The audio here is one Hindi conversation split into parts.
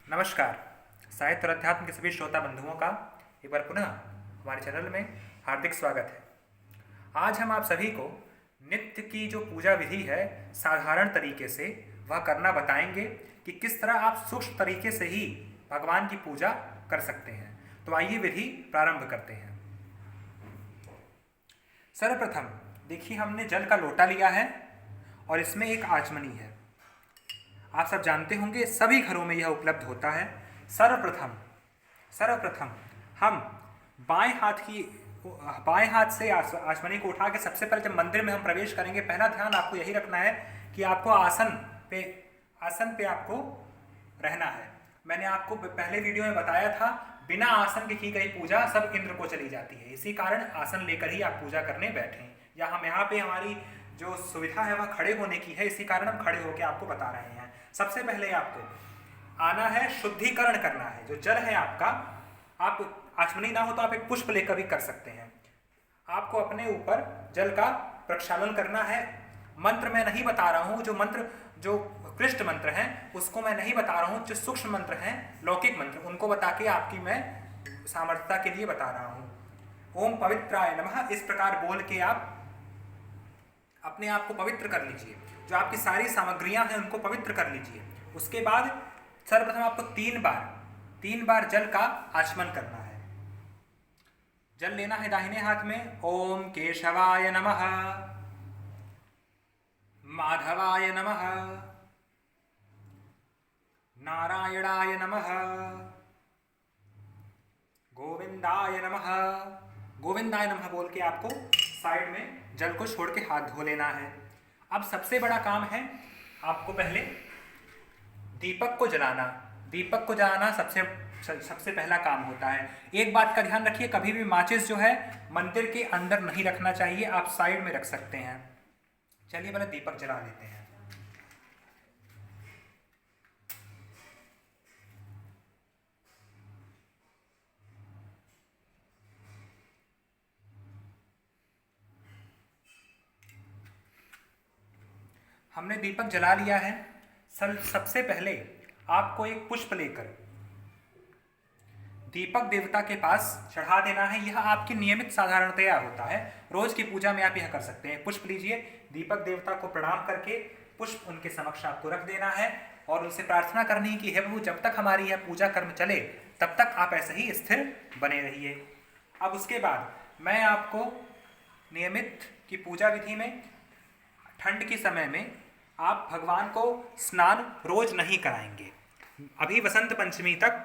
नमस्कार। साहित्य और अध्यात्म के सभी श्रोता बंधुओं का एक बार पुनः हमारे चैनल में हार्दिक स्वागत है। आज हम आप सभी को नित्य की जो पूजा विधि है साधारण तरीके से वह करना बताएंगे कि किस तरह आप सूक्ष्म तरीके से ही भगवान की पूजा कर सकते हैं। तो आइए विधि प्रारंभ करते हैं। सर्वप्रथम देखिए, हमने जल का लोटा लिया है और इसमें एक आचमनी है। आप सब जानते होंगे सभी घरों में यह उपलब्ध होता है। सर्वप्रथम हम बाएं हाथ से आचमनी को उठा के सबसे पहले जब मंदिर में हम प्रवेश करेंगे, पहला ध्यान आपको यही रखना है कि आपको आसन पे आपको रहना है। मैंने आपको पहले वीडियो में बताया था, बिना आसन के की गई पूजा सब इंद्र को चली जाती है। इसी कारण आसन लेकर ही आप पूजा करने बैठें, या हम यहाँ पे हमारी जो सुविधा है वह खड़े होने की है, इसी कारण हम खड़े होकर आपको बता रहे हैं। सबसे पहले आपको आना है, शुद्धिकरण करना है। जो जल है आपका, आप आचमनी ना हो तो आप एक पुष्प लेकर भी कर सकते हैं। आपको अपने ऊपर जल का प्रक्षालन करना है। मंत्र मैं नहीं बता रहा हूँ, जो कृष्ण मंत्र हैं उसको मैं नहीं बता रहा हूँ। जो सूक्ष्म मंत्र हैं, लौकिक मंत्र, उनको बता के आपकी मैं सामर्थ्यता के लिए बता रहा हूँ। ओम पवित्राय नमः इस प्रकार बोल के आप अपने आप को पवित्र कर लीजिए। जो आपकी सारी सामग्रियां हैं उनको पवित्र कर लीजिए। उसके बाद सर्वप्रथम आपको तीन बार जल का आचमन करना है। जल लेना है दाहिने हाथ में। ओम केशवाय नमः, माधवाय नमः, नारायणाय नमः, गोविंदाय नमः। गोविंदाय नमः बोल के आपको साइड में जल को छोड़ के हाथ धो लेना है। अब सबसे बड़ा काम है आपको पहले दीपक को जलाना सबसे पहला काम होता है। एक बात का ध्यान रखिए, कभी भी माचिस जो है मंदिर के अंदर नहीं रखना चाहिए, आप साइड में रख सकते हैं। चलिए पहले दीपक जला लेते हैं। हमने दीपक जला लिया है। सबसे पहले आपको एक पुष्प लेकर दीपक देवता के पास चढ़ा देना है। यह आपकी नियमित साधारणतया होता है, रोज की पूजा में आप यह कर सकते हैं। पुष्प लीजिए, दीपक देवता को प्रणाम करके पुष्प उनके समक्ष आपको रख देना है और उनसे प्रार्थना करनी है कि हे प्रभु, जब तक हमारी यह पूजा कर्म चले तब तक आप ऐसे ही स्थिर बने रहिए। अब उसके बाद मैं आपको नियमित की पूजा विधि में ठंड के समय में आप भगवान को स्नान रोज नहीं कराएंगे। अभी वसंत पंचमी तक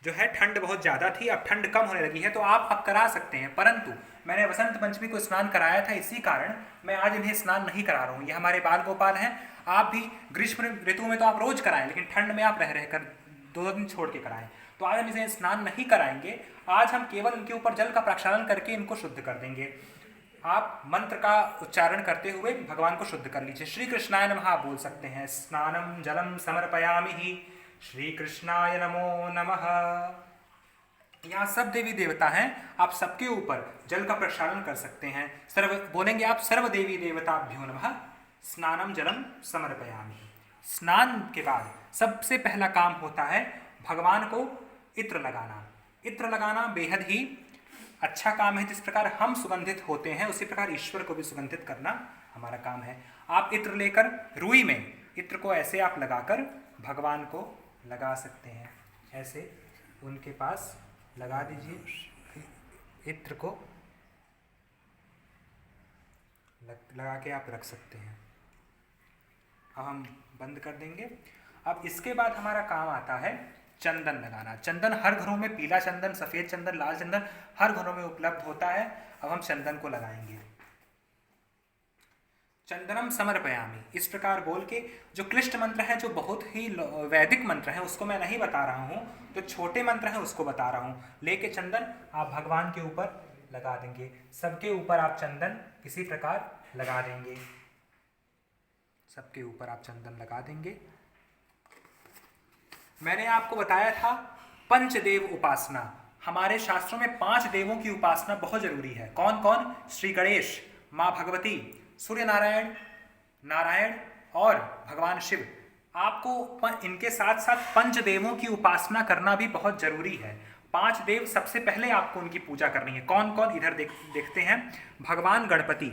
जो है ठंड बहुत ज़्यादा थी, अब ठंड कम होने लगी है तो आप करा सकते हैं। परंतु मैंने वसंत पंचमी को स्नान कराया था, इसी कारण मैं आज इन्हें स्नान नहीं करा रहा हूँ। ये हमारे बाल गोपाल हैं। आप भी ग्रीष्म ऋतु में तो आप रोज कराएं, लेकिन ठंड में आप रह कर 2 दिन छोड़ के कराएं। तो आज हम इसे स्नान नहीं कराएंगे। आज हम केवल उनके ऊपर जल का प्रक्षालन करके इनको शुद्ध कर देंगे। आप मंत्र का उच्चारण करते हुए भगवान को शुद्ध कर लीजिए। श्री कृष्णाय नमः आप बोल सकते हैं। स्नानम जलम समर्पयामि ही श्री कृष्णाय नमो नमः। यहाँ सब देवी देवता हैं, आप सबके ऊपर जल का प्रक्षालन कर सकते हैं। बोलेंगे आप, सर्व देवी देवताभ्यो नमः स्नानम जलम समर्पयामि। स्नान के बाद सबसे पहला काम होता है भगवान को इत्र लगाना। इत्र लगाना बेहद ही अच्छा काम है। जिस प्रकार हम सुगंधित होते हैं उसी प्रकार ईश्वर को भी सुगंधित करना हमारा काम है। आप इत्र लेकर रुई में इत्र को ऐसे आप लगाकर भगवान को लगा सकते हैं। ऐसे उनके पास लगा दीजिए, इत्र को लगा के आप रख सकते हैं। अब हम बंद कर देंगे। अब इसके बाद हमारा काम आता है चंदन लगाना। चंदन हर घरों में, पीला चंदन, सफेद चंदन, लाल चंदन हर घरों में उपलब्ध होता है। अब हम चंदन को लगाएंगे। चंदनम समर्पयामि इस प्रकार बोल के, जो क्लिष्ट मंत्र है, जो बहुत ही वैदिक मंत्र है, उसको मैं नहीं बता रहा हूँ। जो छोटे मंत्र हैं उसको बता रहा हूँ। लेके चंदन आप भगवान के ऊपर लगा देंगे। सबके ऊपर आप चंदन इसी प्रकार लगा देंगे। सबके ऊपर आप चंदन लगा देंगे। मैंने आपको बताया था पंचदेव उपासना। हमारे शास्त्रों में 5 देवों की उपासना बहुत जरूरी है। कौन कौन? श्री गणेश, माँ भगवती, सूर्य नारायण और भगवान शिव। आपको इनके साथ साथ पंचदेवों की उपासना करना भी बहुत जरूरी है। 5 देव सबसे पहले आपको उनकी पूजा करनी है। कौन कौन, इधर देखते हैं। भगवान गणपति,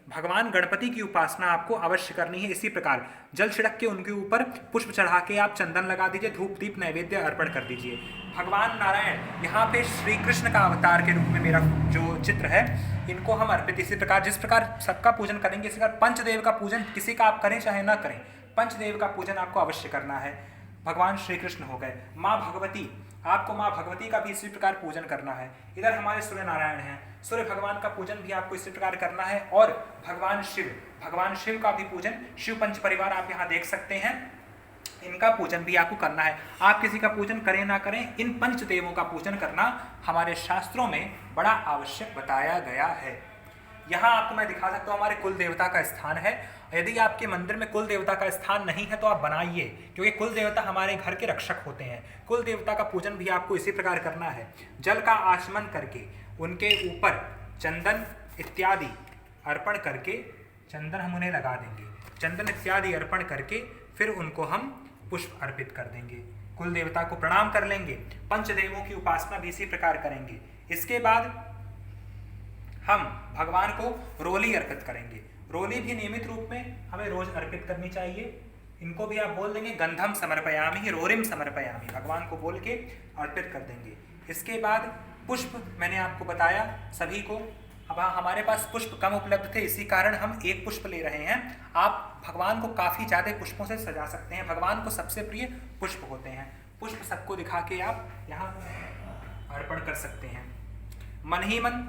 भगवान गणपति की उपासना आपको अवश्य करनी है। इसी प्रकार जल छिड़क के उनके ऊपर पुष्प चढ़ा के आप चंदन लगा दीजिए, धूप दीप नैवेद्य अर्पण कर दीजिए। भगवान नारायण, यहाँ पे श्री कृष्ण का अवतार के रूप में मेरा जो चित्र है, इनको हम अर्पित, इसी प्रकार जिस प्रकार सबका पूजन करेंगे इसी प्रकार पंचदेव का पूजन किसी का आप करें चाहे ना करें, पंचदेव का पूजन आपको अवश्य करना है। भगवान श्री कृष्ण हो गए। माँ भगवती, आपको माँ भगवती का भी इसी प्रकार पूजन करना है। इधर हमारे सूर्य नारायण हैं, सूर्य भगवान का पूजन भी आपको इसी प्रकार करना है। और भगवान शिव का भी पूजन, शिव पंच परिवार आप यहाँ देख सकते हैं, इनका पूजन भी आपको करना है। आप किसी का पूजन करें ना करें, इन पंचदेवों का पूजन करना हमारे शास्त्रों में बड़ा आवश्यक बताया गया है। यहाँ आपको मैं दिखा सकता हूँ हमारे कुल देवता का स्थान है। यदि आपके मंदिर में कुल देवता का स्थान नहीं है तो आप बनाइए, क्योंकि कुल देवता हमारे घर के रक्षक होते हैं। कुल देवता का पूजन भी आपको इसी प्रकार करना है। जल का आचमन करके उनके ऊपर चंदन इत्यादि अर्पण करके, चंदन हम उन्हें लगा देंगे, चंदन इत्यादि अर्पण करके फिर उनको हम पुष्प अर्पित कर देंगे, कुल देवता को प्रणाम कर लेंगे। पंचदेवों की उपासना भी इसी प्रकार करेंगे। इसके बाद हम भगवान को रोली अर्पित करेंगे। रोली भी नियमित रूप में हमें रोज अर्पित करनी चाहिए। इनको भी आप बोल देंगे गंधम समर्पयामि, रोरिम समर्पयामि, भगवान को बोल के अर्पित कर देंगे। इसके बाद पुष्प मैंने आपको बताया सभी को। अब हमारे पास पुष्प कम उपलब्ध थे, इसी कारण हम एक पुष्प ले रहे हैं। आप भगवान को काफ़ी ज़्यादा पुष्पों से सजा सकते हैं। भगवान को सबसे प्रिय पुष्प होते हैं। पुष्प सबको दिखा के आप यहाँ अर्पण कर सकते हैं। मन ही मन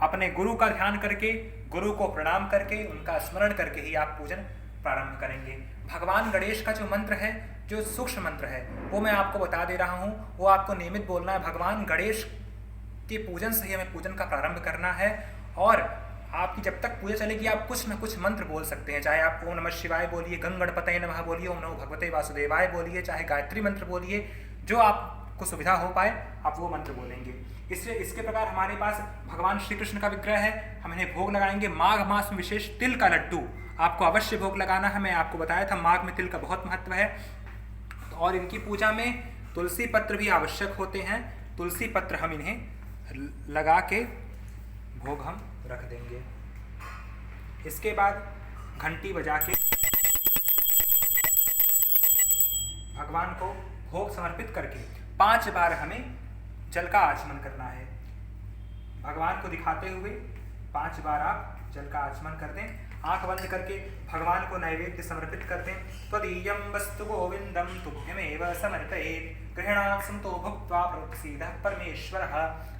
अपने गुरु का ध्यान करके, गुरु को प्रणाम करके, उनका स्मरण करके ही आप पूजन प्रारंभ करेंगे। भगवान गणेश का जो मंत्र है, जो सूक्ष्म मंत्र है, वो मैं आपको बता दे रहा हूँ, वो आपको नियमित बोलना है। भगवान गणेश के पूजन से ही हमें पूजन का प्रारंभ करना है। और आपकी जब तक पूजा चलेगी आप कुछ न कुछ मंत्र बोल सकते हैं। चाहे आप ओम नमः शिवाय बोलिए, गंग गणपतये नमः बोलिए, ओम नमो भगवते वासुदेवाय बोलिए, चाहे गायत्री मंत्र बोलिए, जो आपको सुविधा हो पाए आप वो मंत्र बोलेंगे। इसलिए इसके प्रकार हमारे पास भगवान श्री कृष्ण का विग्रह है, हम इन्हें भोग लगाएंगे। माघ मास में विशेष तिल का लड्डू आपको अवश्य भोग लगाना है। मैं आपको बताया था माघ में तिल का बहुत महत्व है। और इनकी पूजा में तुलसी पत्र भी आवश्यक होते हैं। तुलसी पत्र हम इन्हें लगा के भोग हम रख देंगे। इसके बाद घंटी बजा के भगवान को भोग समर्पित करके 5 बार हमें जल का आचमन करना है। भगवान को दिखाते हुए 5 बार आप जल का आचमन कर दें। आंख बंद करके भगवान को नैवेद्य समर्पित कर दें। त्वदीयं वस्तु गोविंदम तुभ्यमेव समर्पयेत्, गृह्णात् संतो भुक्त्वा प्रसीदः परमेश्वरः,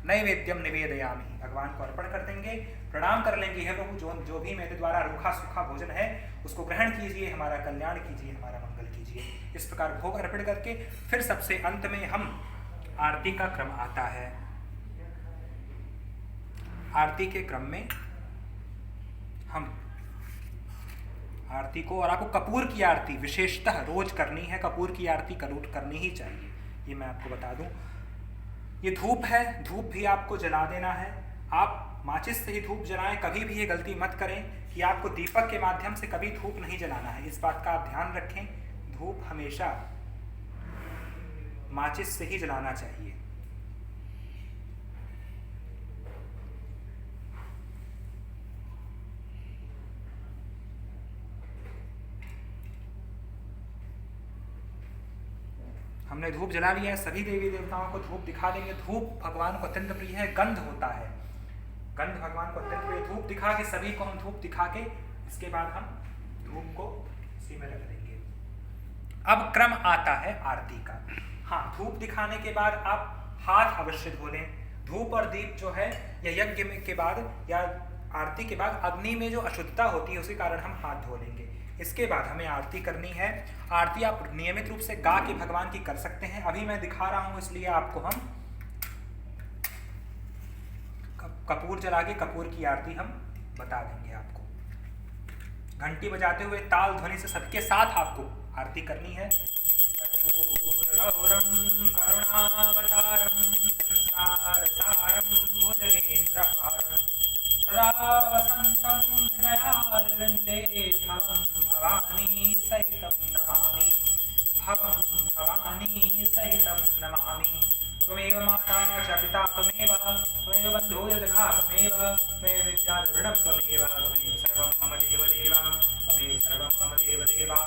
नैवेद्यम निवेदयामि। भगवान को अर्पण कर देंगे, प्रणाम कर लेंगे। हे प्रभु, जो भी मेरे द्वारा रूखा सूखा भोजन है उसको ग्रहण कीजिए, हमारा कल्याण कीजिए, हमारा मंगल कीजिए। इस प्रकार भोग अर्पण करके फिर सबसे अंत में हम आरती का क्रम आता है। आरती के क्रम में हम आरती को, और आपको कपूर की आरती विशेषतः रोज करनी है। कपूर की आरती करनी ही चाहिए, ये मैं आपको बता दूं। ये धूप है, धूप भी आपको जला देना है। आप माचिस से ही धूप जलाएं। कभी भी ये गलती मत करें कि आपको दीपक के माध्यम से कभी धूप नहीं जलाना है। इस बात का आप ध्यान रखें। धूप हमेशा माचिस से ही जलाना चाहिए। हमने धूप जला लिया है। सभी देवी देवताओं को धूप दिखा देंगे। धूप भगवान को अत्यंत प्रिय है, गंध होता है, गंध भगवान को अत्यंत प्रिय। धूप दिखा के सभी को हम धूप दिखा के इसके बाद हम धूप को इसी में रख देंगे। अब क्रम आता है आरती का। हाँ, धूप दिखाने के बाद आप हाथ अवश्य धो लें। धूप और दीप जो है या यज्ञ के बाद या आरती के बाद अग्नि में जो अशुद्धता होती है उसी कारण हम हाथ धो लेंगे। इसके बाद हमें आरती करनी है। आरती आप नियमित रूप से गा के भगवान की कर सकते हैं। अभी मैं दिखा रहा हूं इसलिए आपको हम कपूर जला के कपूर की आरती हम बता देंगे आपको। घंटी बजाते हुए ताल ध्वनि से सबके साथ आपको आरती करनी है। कर्पूरगौरं करुणावतारं संसार सारं भुजगेन्द्रहारं सदा वसन्तं हृदयारविन्दे भवं भवानी सहितं नमामि। भवानी सहितं नमामि। त्वमेव माता च पिता त्वमेव, त्वमेव बन्धुः च सखा त्वमेव, त्वमेव विद्या च ऋणं त्वमेव, त्वमेव